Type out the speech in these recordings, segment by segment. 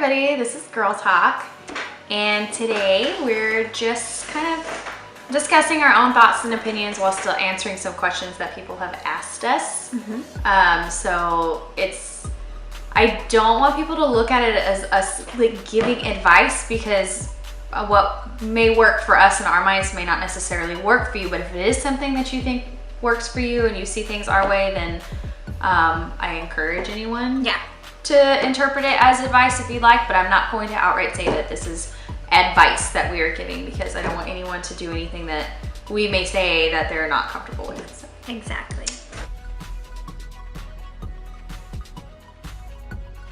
everybody, this is Girl Talk, and today we're just kind of discussing our own thoughts and opinions while still answering some questions that people have asked us. I don't want people to look at it as us like giving advice, because what may work for us in our minds may not necessarily work for you, but if it is something that you think works for you and you see things our way, then I encourage anyone to interpret it as advice if you'd like, but I'm not going to outright say that this is advice that we are giving, because I don't want anyone to do anything that we may say that they're not comfortable with. So. Exactly.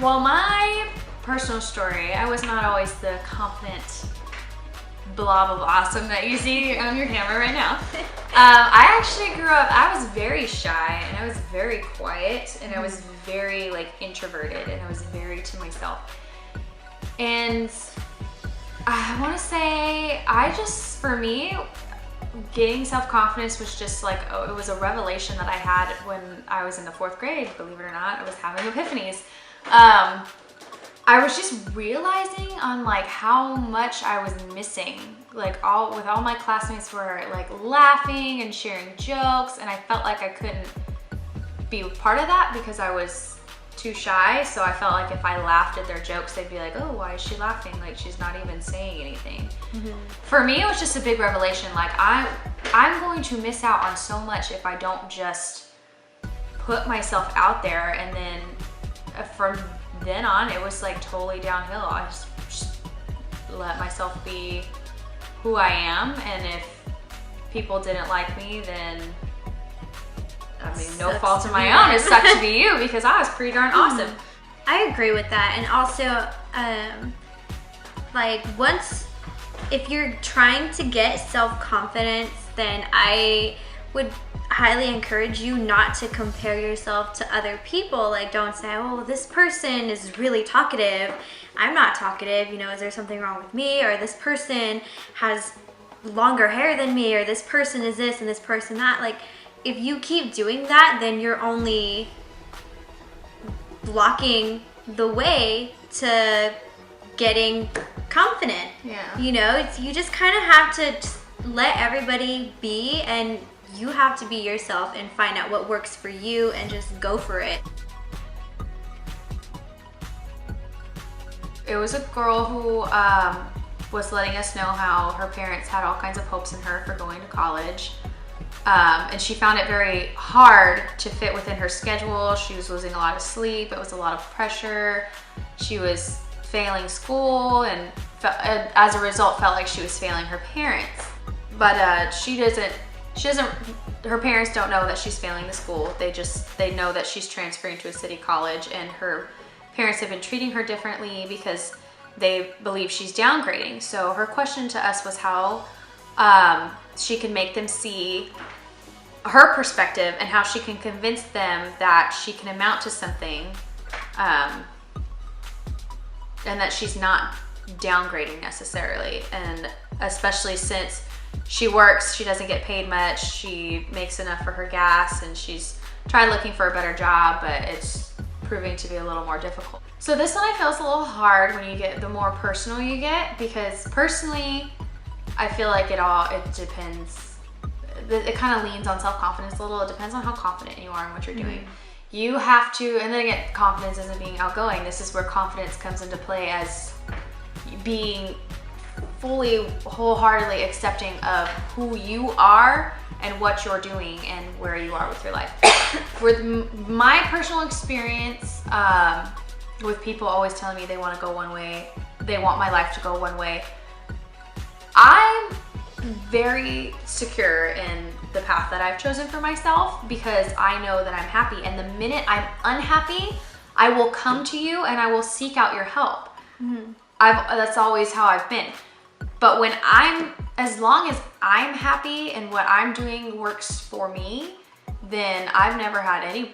Well, my personal story, I was not always the confident blob of awesome that you see on your camera right now. I actually grew up, I was very shy, and I was very quiet, and I was very like introverted, and I was very to myself. And I want to say, for me, getting self-confidence was just like, it was a revelation that I had when I was in the 4th grade, believe it or not. I was having epiphanies. I was just realizing on like how much I was missing, like with all my classmates were like laughing and sharing jokes, and I felt like I couldn't be part of that because I was too shy. So I felt like if I laughed at their jokes, they'd be like, oh, why is she laughing? Like, she's not even saying anything. For me, it was just a big revelation. Like, I'm going to miss out on so much if I don't just put myself out there. And then from then on, it was like totally downhill. I just let myself be who I am, and if people didn't like me, then I mean, no fault of my own. It sucked to be you, because I was pretty darn awesome. I agree with that. And also, if you're trying to get self-confidence, then I would highly encourage you not to compare yourself to other people. Like, don't say, oh, this person is really talkative, I'm not talkative, is there something wrong with me? Or this person has longer hair than me, or this person is this and this person that. Like, if you keep doing that, then you're only blocking the way to getting confident. You just kind of have to just let everybody be, and you have to be yourself and find out what works for you and just go for it. It was a girl who was letting us know how her parents had all kinds of hopes in her for going to college. And she found it very hard to fit within her schedule. She was losing a lot of sleep. It was a lot of pressure. She was failing school, and as a result felt like she was failing her parents. But her parents don't know that she's failing the school. They know that she's transferring to a city college, and her parents have been treating her differently because they believe she's downgrading. So her question to us was how she can make them see her perspective, and how she can convince them that she can amount to something, and that she's not downgrading necessarily. And especially since she works, she doesn't get paid much, she makes enough for her gas, and she's tried looking for a better job, but it's proving to be a little more difficult. So this one I feel is a little hard when you get, the more personal you get, because personally, I feel like it depends. It kind of leans on self-confidence a little. It depends on how confident you are in what you're doing. You have to, and then again, confidence isn't being outgoing. This is where confidence comes into play, as being fully, wholeheartedly accepting of who you are and what you're doing and where you are with your life. With my personal experience, with people always telling me they want to go one way, they want my life to go one way, I'm very secure in the path that I've chosen for myself, because I know that I'm happy. And the minute I'm unhappy, I will come to you and I will seek out your help. That's always how I've been. But as long as I'm happy and what I'm doing works for me, then I've never had any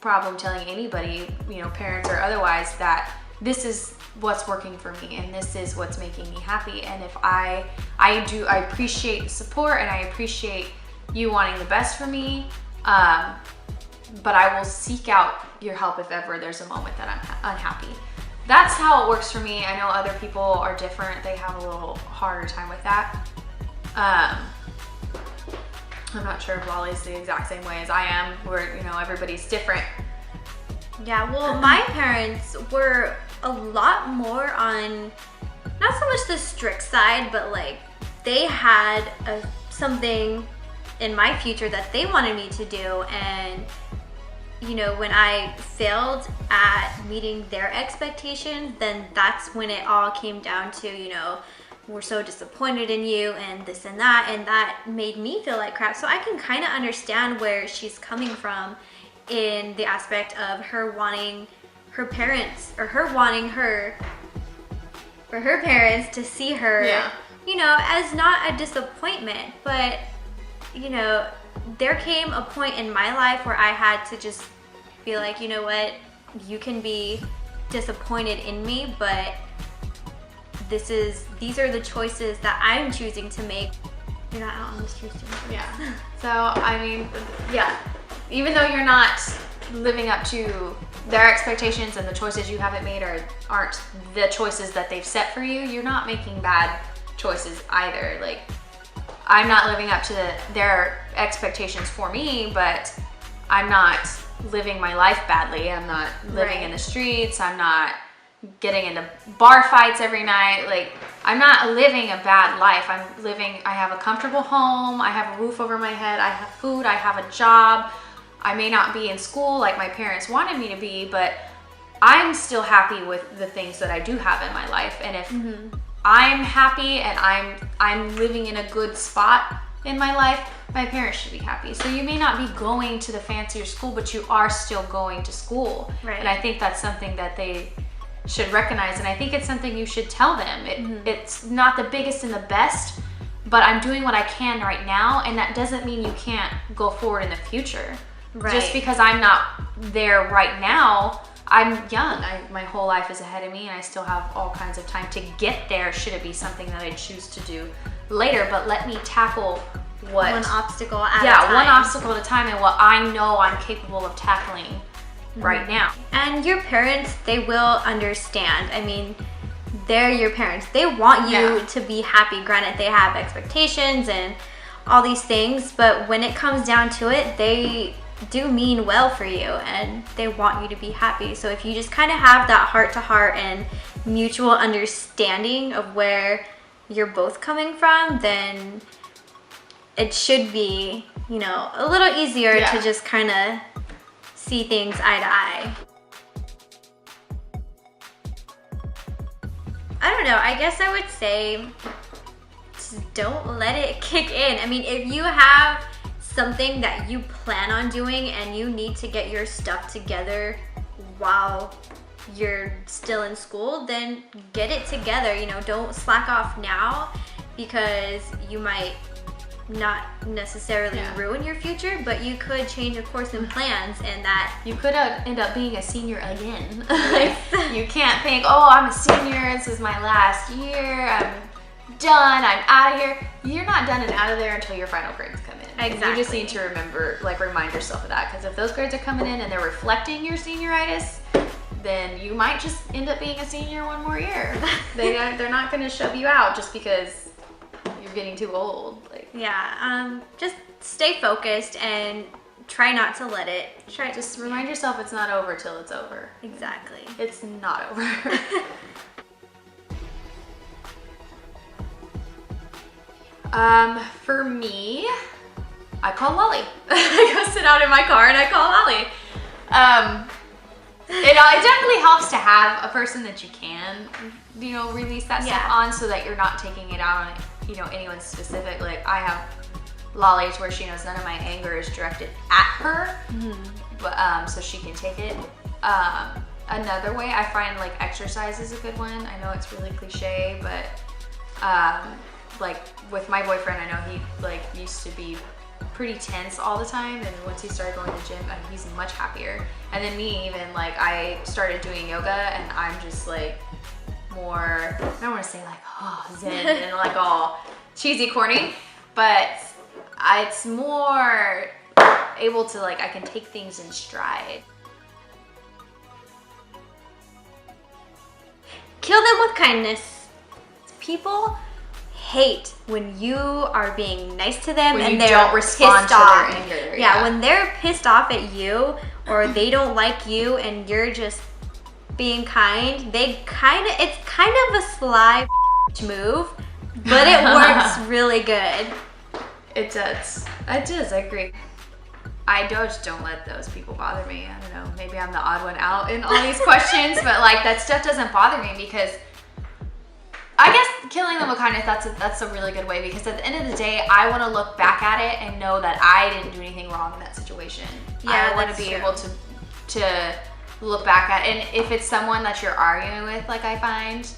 problem telling anybody, parents or otherwise, that this is what's working for me and this is what's making me happy. And if I appreciate support, and I appreciate you wanting the best for me, but I will seek out your help if ever there's a moment that I'm unhappy. that's how it works for me. I know other people are different. They have a little harder time with that. I'm not sure if Lolly's the exact same way as I am, where, you know, everybody's different. Yeah, well, my parents were a lot more on, not so much the strict side, but like they had something in my future that they wanted me to do. And, you know, when I failed at meeting their expectations, then that's when it all came down to, you know, we're so disappointed in you and this and that made me feel like crap. So I can kind of understand where she's coming from in the aspect of her wanting her parents, or her wanting her, for her parents to see her, you know, as not a disappointment. But, you know, there came a point in my life where I had to just be like, you know what, you can be disappointed in me, but these are the choices that I'm choosing to make. You're not out on the streets doing this. Yeah. So, I mean, yeah, even though you're not living up to their expectations and the choices you haven't made aren't the choices that they've set for you, you're not making bad choices either. Like, I'm not living up to their expectations for me, but I'm not living my life badly. I'm not living in the streets. I'm not getting into bar fights every night. Like, I'm not living a bad life. I have a comfortable home. I have a roof over my head. I have food. I have a job. I may not be in school like my parents wanted me to be, but I'm still happy with the things that I do have in my life. And if I'm happy and I'm living in a good spot in my life, my parents should be happy. So you may not be going to the fancier school, but you are still going to school. Right. And I think that's something that they should recognize, and I think it's something you should tell them. It's not the biggest and the best, but I'm doing what I can right now, and that doesn't mean you can't go forward in the future. Right. Just because I'm not there right now, I'm young. My whole life is ahead of me, and I still have all kinds of time to get there should it be something that I choose to do later. But let me tackle one obstacle at a time. Yeah, one obstacle at a time, and what I know I'm capable of tackling right now. And your parents, they will understand. I mean, they're your parents. They want you to be happy. Granted, they have expectations and all these things, but when it comes down to it, they do mean well for you and they want you to be happy. So if you just kind of have that heart to heart and mutual understanding of where you're both coming from, then it should be, you know, a little easier to just kind of see things eye to eye. I don't know, I guess I would say just don't let it kick in. I mean, if you have something that you plan on doing and you need to get your stuff together while you're still in school, then get it together. You know, don't slack off now, because you might not necessarily ruin your future, but you could change your course and plans, and that you could end up being a senior again. Like, you can't think, oh, I'm a senior, this is my last year, I'm done, I'm out of here. You're not done and out of there until your final grades come in. Exactly. You just need to remember, like, remind yourself of that, because if those grades are coming in and they're reflecting your senioritis, then you might just end up being a senior one more year. They're not going to shove you out just because you're getting too old. Like, just stay focused and try not to let it. Just remind yourself it's not over till it's over. Exactly. It's not over. For me, I call Lolly. I go sit out in my car and I call Lolly. It definitely helps to have a person that you can, you know, release that stuff on, so that you're not taking it out on, you know, anyone specific. Like, I have Lolly's where she knows none of my anger is directed at her, but so she can take it. Another way I find, like, exercise is a good one. I know it's really cliche, but like with my boyfriend, I know he like used to be pretty tense all the time, and once he started going to the gym, he's much happier. And then me, even, like, I started doing yoga, and I'm just like more, I don't want to say like, oh, zen and like all cheesy, corny, but it's more able to, like, I can take things in stride. kill them with kindness. People hate when you are being nice to them When and you they're don't respond pissed to their off. anger, Yeah, yeah. when they're pissed off at you or they don't like you and you're just being kind, it's kind of a sly move, but it works really good. It does. It does. I agree. I just don't let those people bother me. I don't know. Maybe I'm the odd one out in all these questions, but like that stuff doesn't bother me because I guess killing them with kindness, that's a really good way, because at the end of the day, I want to look back at it and know that I didn't do anything wrong in that situation. Yeah, I want to be able to look back at it. And if it's someone that you're arguing with, like I find,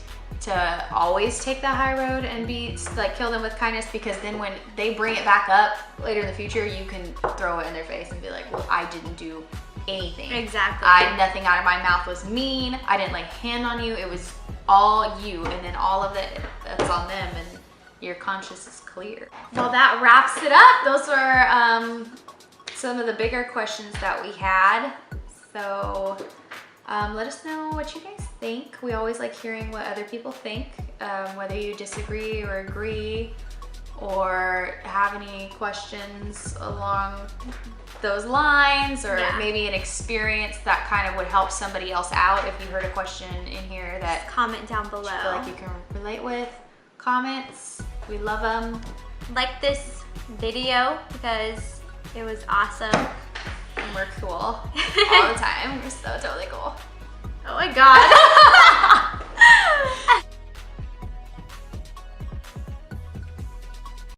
to always take the high road and be like kill them with kindness, because then when they bring it back up later in the future, you can throw it in their face and be like, well, I didn't do anything. Exactly. Nothing out of my mouth was mean. I didn't lay a hand on you. It was all you, and then all of it, that's on them, and your conscience is clear. Well, that wraps it up. Those were some of the bigger questions that we had. So let us know what you guys think. We always like hearing what other people think, whether you disagree or agree, or have any questions along those lines, or maybe an experience that kind of would help somebody else out. If you heard a question in here that comment down below, you feel like you can relate with, comments. We love them. like this video because it was awesome. And we're cool all the time. We're so totally cool. Oh my god.